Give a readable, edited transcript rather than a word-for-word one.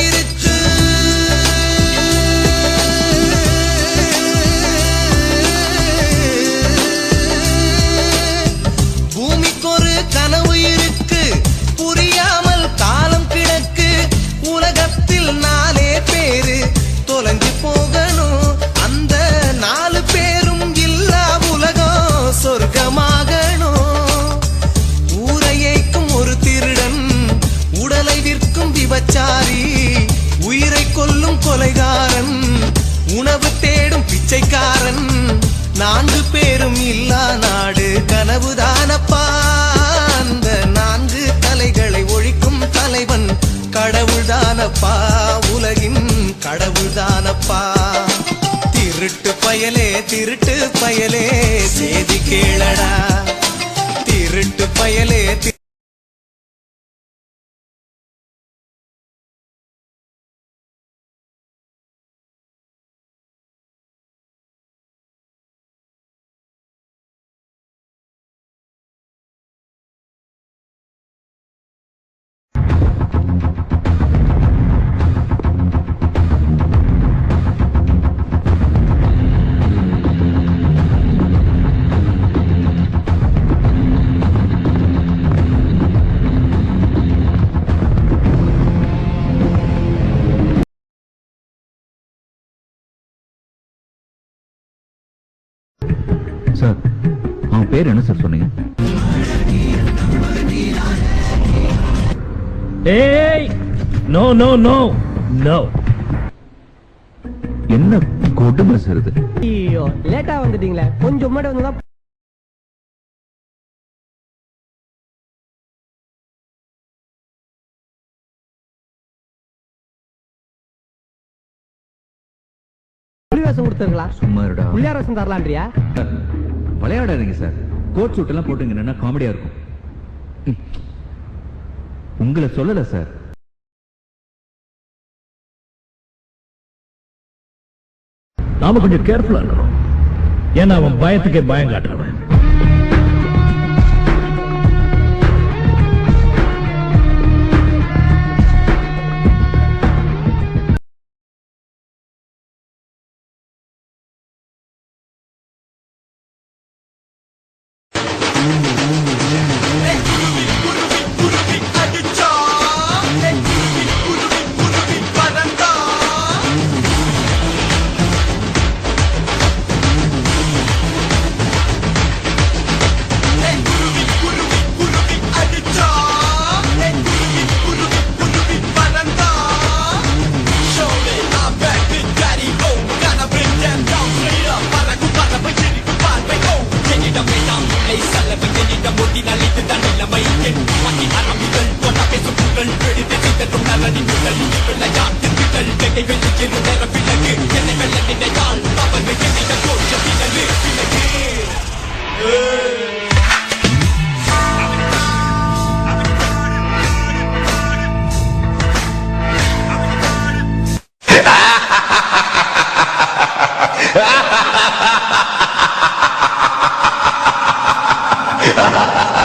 இருக்கு. பூமிக்கு ஒரு கனவு இருக்கு, புரியாமல் காலம் கிடக்கு. உலகத்தில் 4 பேரு தொலைஞ்சு போகணும், அந்த 4 பேரும் இல்லா உலகம் சொர்க்கமாகணும். ஊரையைக்கும் ஒரு திருடன், உடலை விற்கும் விபச்சாரி, உயிரை கொல்லும் கொலைகாரன், உணவு தேடும் பிச்சைக்காரன். 4 பேரும் இல்லா நாடு கனவுதானப்பா. அந்த 4 தலைகளை ஒழிக்கும் தலைவன் கடவுள்தானப்பா, உலகின் கடவுள்தானப்பா. திருட்டு பயலே திருட்டு பயலே சேதி கேளடா, திருட்டு பயலே. சார், அவன் பேர் என்ன சார் சொன்னீங்க? ஏய், நோ நோ நோ நோ. என்ன கொடுமை சார் இது? ஐயோ, லேட்டா வந்துட்டீங்களே, கொஞ்சம் முன்னாடி வந்தா புலிவேஷம் கொடுத்துருக்கலாம். சும்மா இருடா. புள்ளியார் வேஷம் தரலான்றியா? விளையாடாதீங்க சார். கோட் சூட் எல்லாம் போட்டுங்கன்னா காமெடியா இருக்கும். உங்களை சொல்லல சார். நாம கொஞ்சம் கேர்ஃபுல்லா இருக்கணும், ஏன்னா அவன் பயத்துக்கே பயம் காட்டுறவன். Ha ha ha ha!